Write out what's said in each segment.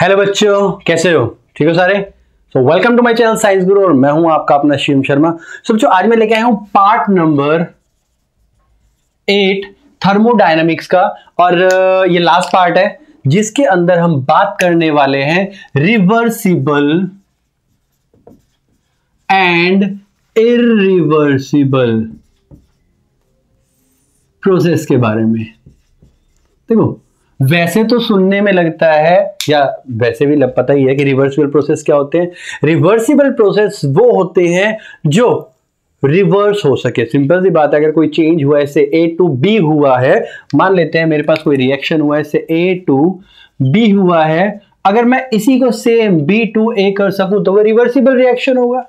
Hello बच्चों, कैसे हो? ठीक हो सारे? Welcome to my channel science Guru और मैं हूं आपका अपना शिवम शर्मा। बच्चों, आज मैं लेके आया हूं पार्ट नंबर 8 थर्मोडायनामिक्स का। और ये लास्ट पार्ट है जिसके अंदर हम बात करने वाले हैं रिवर्सिबल एंड इरिवर्सिबल प्रोसेस के बारे में। देखो, वैसे तो सुनने में लगता है या वैसे भी पता ही है कि रिवर्सिबल प्रोसेस क्या होते हैं। रिवर्सिबल प्रोसेस वो होते हैं जो रिवर्स हो सके। सिंपल सी बात है, अगर कोई चेंज हुआ है, इससे ए टू बी हुआ है, मान लेते हैं मेरे पास कोई रिएक्शन हुआ है, इससे ए टू बी हुआ है, अगर मैं इसी को सेम बी टू ए कर सकूं तो वो रिवर्सिबल रिएक्शन होगा।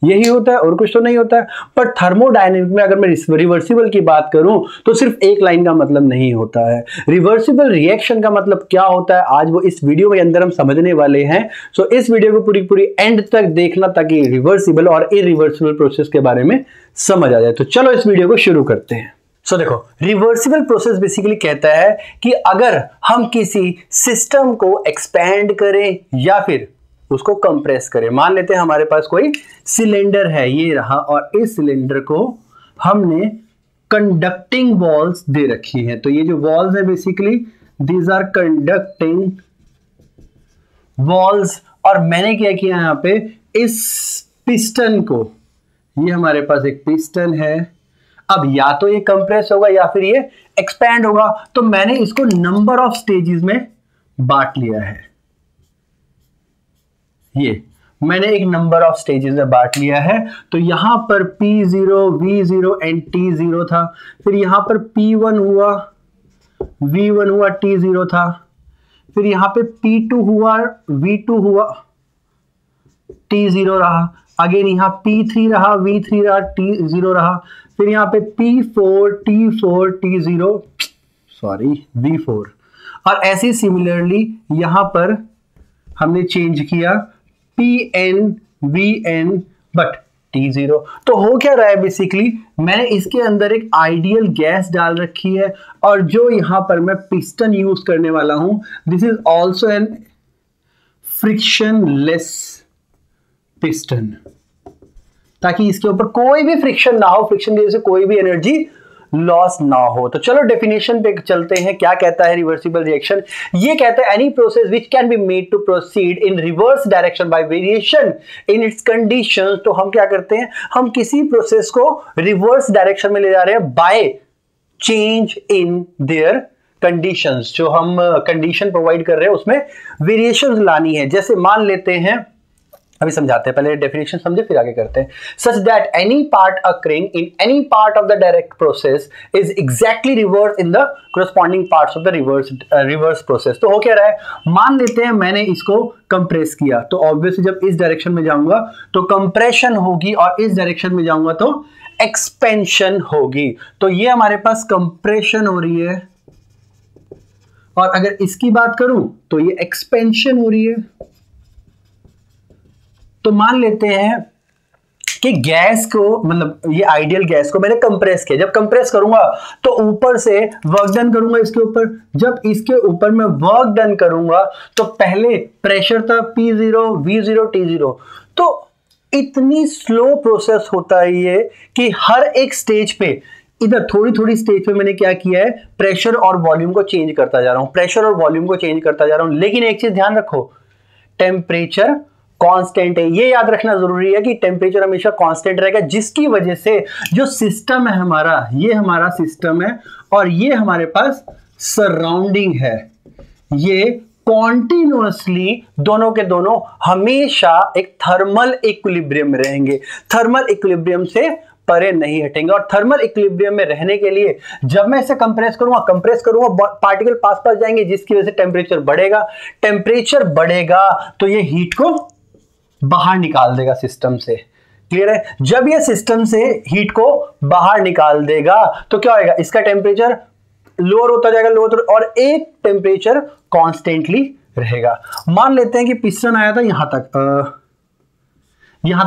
यही होता है और कुछ तो नहीं होता है। पर थर्मोडायनेमिक में अगर मैं रिवर्सिबल की बात करूं तो सिर्फ एक लाइन का मतलब नहीं होता है। रिवर्सिबल रिएक्शन का मतलब क्या होता है, आज वो इस वीडियो के अंदर हम समझने वाले हैं। सो इस वीडियो को पूरी पूरी एंड तक देखना ताकि रिवर्सिबल और इरिवर्सिबल प्रोसेस के बारे में समझ आ जाए। तो चलो इस वीडियो को शुरू करते हैं। सो देखो, रिवर्सिबल प्रोसेस बेसिकली कहता है कि अगर हम किसी सिस्टम को एक्सपैंड करें या फिर उसको कंप्रेस करें। मान लेते हैं हमारे पास कोई सिलेंडर है, ये रहा, और इस सिलेंडर को हमने कंडक्टिंग वॉल्स दे रखी हैं। तो ये जो वॉल्स है basically these are conducting walls. और मैंने क्या किया यहां पे, इस पिस्टन को, ये हमारे पास एक पिस्टन है, अब या तो ये कंप्रेस होगा या फिर ये एक्सपैंड होगा। तो मैंने इसको नंबर ऑफ स्टेजेस में बांट लिया है। ये मैंने एक नंबर ऑफ स्टेजेस में बांट लिया है। तो यहां पर P0, V0 एंड T0 था, फिर यहां पर P1 हुआ, V1 हुआ, T0 था, फिर यहां पे P2 हुआ, V2 हुआ, T0 रहा, अगेन यहां P3 रहा, V3 रहा, T0 रहा, फिर यहां पे P4, T4, T0, sorry V4। और ऐसे सिमिलरली यहां पर हमने चेंज किया Pn, Vn, बट T0। तो हो क्या रहा है, बेसिकली मैंने इसके अंदर एक आइडियल गैस डाल रखी है और जो यहां पर मैं पिस्टन यूज करने वाला हूं, this is also an frictionless piston, ताकि इसके ऊपर कोई भी फ्रिक्शन ना हो, फ्रिक्शन की वजह से कोई भी एनर्जी लॉस ना हो। तो चलो डेफिनेशन पे चलते हैं। क्या कहता है रिवर्सिबल रिएक्शन? ये कहता है any process which can be made to proceed in reverse direction by variation in its conditions. तो हम क्या करते हैं, हम किसी प्रोसेस को रिवर्स डायरेक्शन में ले जा रहे हैं by change in their conditions. जो हम कंडीशन प्रोवाइड कर रहे हैं उसमें वेरिएशंस लानी है। जैसे मान लेते हैं, अभी समझाते हैं, पहले डेफिनेशन समझे फिर आगे करते हैं। Such that any part occurring in any part of the direct process is exactly reverse in the corresponding parts of the reverse process. तो हो क्या रहा है, मान लेते हैं मैंने इसको कंप्रेस किया, तो ऑब्वियसली जब इस डायरेक्शन में जाऊंगा तो कंप्रेशन होगी और इस डायरेक्शन में जाऊंगा तो एक्सपेंशन होगी। तो ये हमारे पास कंप्रेशन हो रही है और अगर इसकी बात करूं तो ये एक्सपेंशन हो रही है। तो मान लेते हैं कि गैस को, मतलब ये आइडियल गैस को मैंने कंप्रेस किया। जब कंप्रेस करूंगा तो ऊपर से वर्क डन करूंगा इसके ऊपर। जब इसके ऊपर मैं वर्क डन करूंगा तो पहले प्रेशर था P0, V0, T0। तो इतनी स्लो प्रोसेस होता है ये कि हर एक स्टेज पे, इधर थोड़ी थोड़ी स्टेज पे मैंने क्या किया है, प्रेशर और वॉल्यूम को चेंज करता जा रहा हूं, प्रेशर और वॉल्यूम को चेंज करता जा रहा हूं। लेकिन एक चीज ध्यान रखो, टेम्परेचर कांस्टेंट है। ये याद रखना जरूरी है कि टेम्परेचर हमेशा कांस्टेंट रहेगा, जिसकी वजह से जो सिस्टम है हमारा, ये हमारा सिस्टम है और ये हमारे पास सराउंडिंग है, ये कॉन्टिन्यूअसली दोनों के दोनों हमेशा एक थर्मल इक्विलिब्रियम में रहेंगे, थर्मल इक्विलिब्रियम से परे नहीं हटेंगे। और थर्मल इक्विलिब्रियम में रहने के लिए जब मैं इसे कंप्रेस करूंगा पार्टिकल पास पास जाएंगे, जिसकी वजह से टेम्परेचर बढ़ेगा। टेम्परेचर बढ़ेगा तो ये हीट को बाहर निकाल देगा सिस्टम से। क्लियर है? जब ये सिस्टम से हीट को बाहर निकाल देगा तो क्या होगा, इसका टेम्परेचर लोअर होता जाएगा, लोअर, और एक टेम्परेचर कॉन्स्टेंटली रहेगा। मान लेते हैं कि पिस्टन आया था यहां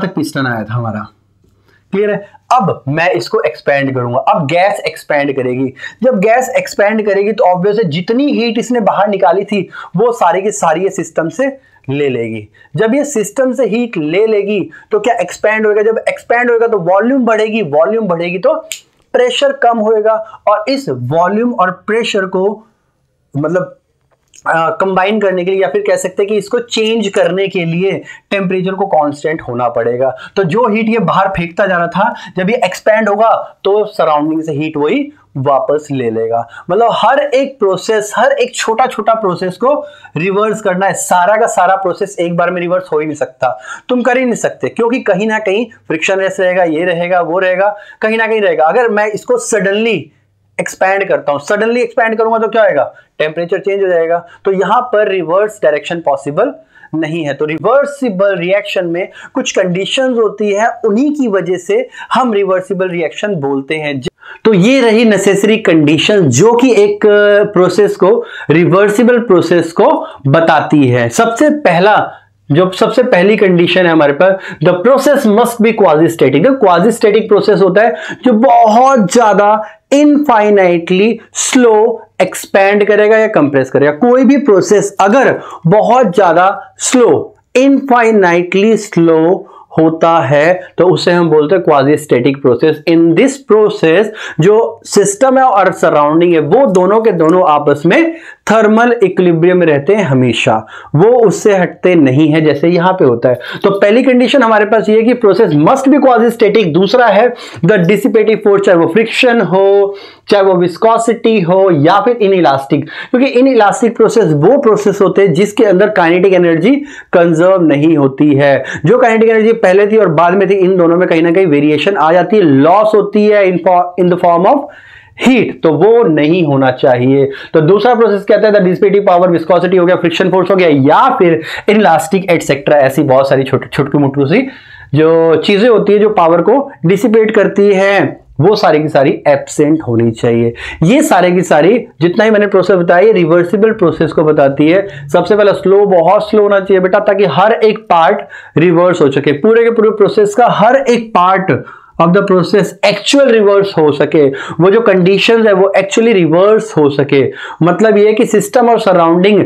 तक पिस्टन आया था हमारा। क्लियर है। अब मैं इसको एक्सपेंड करूंगा, अब गैस एक्सपेंड करेगी। जब गैस एक्सपेंड करेगी तो ऑब्वियसली जितनी हीट इसने बाहर निकाली थी वो सारी की सारी ये सिस्टम से ले लेगी। जब ये सिस्टम से हीट ले लेगी तो क्या एक्सपेंड होगा, जब एक्सपेंड होगा तो वॉल्यूम बढ़ेगी, वॉल्यूम बढ़ेगी तो प्रेशर कम होएगा, और इस वॉल्यूम और प्रेशर को मतलब कंबाइन करने के लिए, या फिर कह सकते हैं कि इसको चेंज करने के लिए टेम्परेचर को कांस्टेंट होना पड़ेगा। तो जो हीट ये बाहर फेंकता जा रहा था, जब ये एक्सपेंड होगा तो सराउंडिंग से हीट वही वापस ले लेगा। मतलब हर एक प्रोसेस, हर एक छोटा छोटा प्रोसेस को रिवर्स करना है। सारा का सारा प्रोसेस एक बार में रिवर्स हो ही नहीं सकता, तुम कर ही नहीं सकते, क्योंकि कहीं ना कहीं फ्रिक्शनलेस रहेगा, ये रहेगा, वो रहेगा, कहीं ना कहीं रहेगा। अगर मैं इसको सडनली एक्सपैंड करता हूं, सडनली एक्सपैंड करूंगा तो क्या होगा, टेम्परेचर चेंज हो जाएगा। तो यहां पर रिवर्स डायरेक्शन पॉसिबल नहीं है। तो रिवर्सिबल रिएक्शन में कुछ कंडीशंस होती है, उन्हीं की वजह से हम रिवर्सिबल रिएक्शन बोलते हैं। तो ये रही नेसेसरी कंडीशन जो कि एक प्रोसेस को, रिवर्सिबल प्रोसेस को बताती है। सबसे पहली कंडीशन है हमारे पास, the process must be quasi static. Quasi static process होता है जो बहुत ज्यादा इनफाइनाइटली स्लो एक्सपैंड करेगा या कंप्रेस करेगा। कोई भी प्रोसेस अगर बहुत ज्यादा स्लो, इनफाइनाइटली स्लो होता है तो उसे हम बोलते हैं quasi static process. In this process जो सिस्टम है और सराउंडिंग है वो दोनों के दोनों आपस में थर्मल इक्विलिब्रियम में रहते हैं हमेशा, वो उससे हटते नहीं है जैसे यहां पे होता है। तो पहली कंडीशन हमारे पास ये है कि process must be quasi static. दूसरा है द डिसिपेटिव फोर्स, चाहे वो फ्रिक्शन हो, चाहे वो विस्कोसिटी हो या फिर इनइलास्टिक, क्योंकि इनइलास्टिक प्रोसेस वो प्रोसेस होते हैं जिसके अंदर काइनेटिक एनर्जी कंजर्व नहीं होती है। जो काइनेटिक एनर्जी पहले थी और बाद में थी, इन दोनों में कहीं ना कहीं वेरिएशन आ जाती है, लॉस होती है in the form of heat, तो वो नहीं होना चाहिए। तो दूसरा प्रोसेस कहता है द डिसिपेटिव पावर, विस्कोसिटी हो गया, फ्रिक्शन फोर्स हो गया, या फिर इनइलास्टिक एटसेट्रा। ऐसी बहुत सारी छोटी मोटी सी जो चीजें होती है जो पावर को डिसिपेट करती है, वो सारी की सारी एब्सेंट होनी चाहिए। ये सारे की सारी जितना ही मैंने प्रोसेस बताया रिवर्सिबल प्रोसेस को बताती है। सबसे पहले स्लो, बहुत स्लो होना चाहिए बेटा, ताकि हर एक पार्ट रिवर्स हो सके, पूरे के पूरे प्रोसेस का हर एक part of the process actual reverse हो सके, वो जो कंडीशंस है वो एक्चुअली रिवर्स हो सके। मतलब ये कि सिस्टम और सराउंडिंग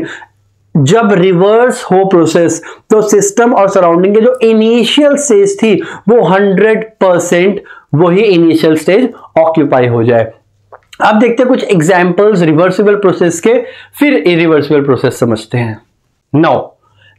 जब रिवर्स हो प्रोसेस तो सिस्टम और सराउंडिंग के जो इनिशियल स्टेज थी वो 100% वही इनिशियल स्टेज ऑक्यूपाई हो जाए। अब देखते हैं कुछ एग्जांपल्स रिवर्सिबल प्रोसेस के, फिर इरिवर्सिबल प्रोसेस समझते हैं। Now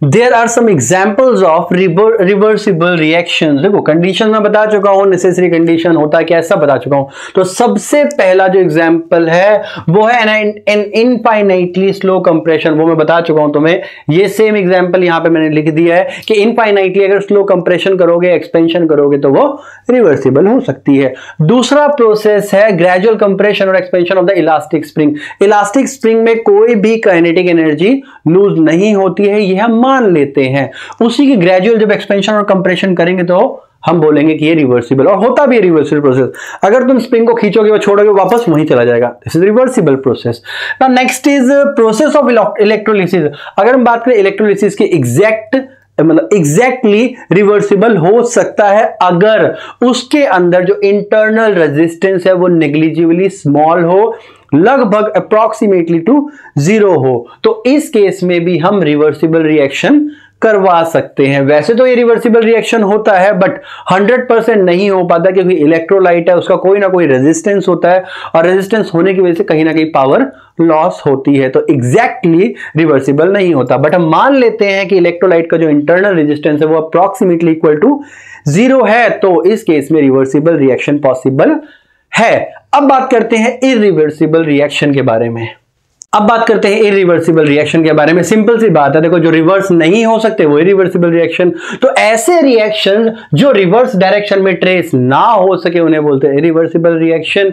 there are some examples of reversible reactions. देखो कंडीशन मैं बता चुका हूं, नेसेसरी कंडीशन होता है क्या सब बता चुका हूं। तो सबसे पहला जो एग्जांपल है वो है एन इनफाइनाइटली स्लो कंप्रेशन, वो मैं बता चुका हूं तुम्हें। ये सेम एग्जांपल यहां पे मैंने लिख दिया है कि इनफाइनाइटली अगर स्लो कंप्रेशन करोगे, एक्सपेंशन करोगे तो वो रिवर्सिबल हो सकती है। दूसरा प्रोसेस है ग्रेजुअल कंप्रेशन और expansion of the elastic spring. Elastic spring में कोई भी काइनेटिक एनर्जी लूज नहीं होती है, ये हम मान लेते हैं। उसी की ग्रेजुअल जब एक्सपेंशन और कंप्रेशन करेंगे तो हम बोलेंगे कि ये रिवर्सिबल, और होता भी है रिवर्सिबल प्रोसेस। अगर तुम स्प्रिंग को खींचोगे और छोड़ोगे वापस वहीं चला जाएगा, this is reversible process. Now next is process of electrolysis. अगर हम बात करें इलेक्ट्रोलिसिस की एग्जैक्टली रिवर्सिबल हो सकता है अगर उसके अंदर जो इंटरनल रेजिस्टेंस है वो नेग्लिजिबली स्मॉल हो, लगभग अप्रॉक्सीमेटली टू 0 हो, तो इस केस में भी हम रिवर्सिबल रिएक्शन करवा सकते हैं। वैसे तो ये रिवर्सिबल रिएक्शन होता है बट 100% नहीं हो पाता, क्योंकि इलेक्ट्रोलाइट है, उसका कोई ना कोई रेजिस्टेंस होता है, और रेजिस्टेंस होने की वजह से कहीं ना कहीं पावर लॉस होती है, तो एग्जैक्टली रिवर्सिबल नहीं होता। बट हम मान लेते हैं कि इलेक्ट्रोलाइट का जो इंटरनल रेजिस्टेंस है वो अप्रॉक्सीमेटली इक्वल टू 0 है, तो इस केस में रिवर्सिबल रिएक्शन पॉसिबल है। अब बात करते हैं इरिवर्सिबल रिएक्शन के बारे में। सिंपल सी बात है, देखो जो रिवर्स नहीं हो सकते वो इरिवर्सिबल रिएक्शन। तो ऐसे रिएक्शन जो रिवर्स डायरेक्शन में ट्रेस ना हो सके उन्हें बोलते हैं इरिवर्सिबल रिएक्शन।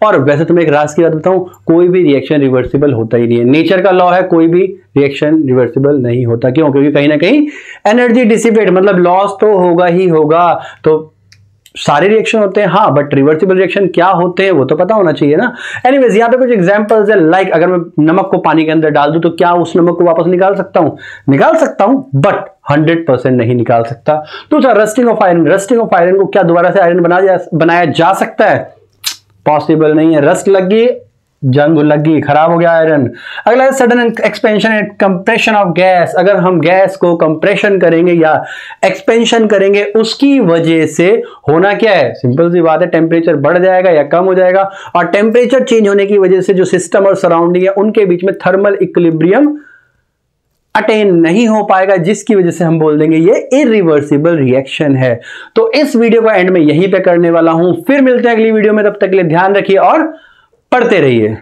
और वैसे तुम्हें एक राज की बात बताऊं, कोई भी रिएक्शन रिवर्सिबल होता ही नहीं है। नेचर का लॉ है, कोई भी रिएक्शन रिवर्सिबल नहीं होता। क्यों? क्योंकि कहीं ना कहीं एनर्जी डिसिपेट, मतलब लॉस तो होगा ही होगा। तो सारे रिएक्शन होते हैं हाँ, बट रिवर्सिबल रिएक्शन क्या होते हैं वो तो पता होना चाहिए ना। एनीवेज यहाँ पे कुछ एग्जांपल्स है, लाइक अगर मैं नमक को पानी के अंदर डाल दूं तो क्या उस नमक को वापस निकाल सकता हूं? निकाल सकता हूं, बट 100% नहीं निकाल सकता। दूसरा rusting of iron, rusting of iron को क्या दोबारा से आयरन बनाया जा सकता है? पॉसिबल नहीं है। रस्ट लग गई, जंग लग गई, खराब हो गया आयरन। अगला है sudden expansion and compression of gas. अगर हम गैस को कंप्रेशन करेंगे या एक्सपेंशन करेंगे, उसकी वजह से होना क्या है? सिंपल सी बात है, टेम्परेचर बढ़ जाएगा या कम हो जाएगा। और टेम्परेचर चेंज होने की वजह से जो सिस्टम और सराउंडिंग है उनके बीच में थर्मल इक्विलिब्रियम अटेन नहीं हो पाएगा, जिसकी वजह से हम बोल देंगे ये इरिवर्सिबल रिएक्शन है। तो इस वीडियो का एंड में यहीं पे करने वाला हूं। फिर मिलते हैं अगली वीडियो में, तब तक के लिए ध्यान रखिए और पढ़ते रहिए।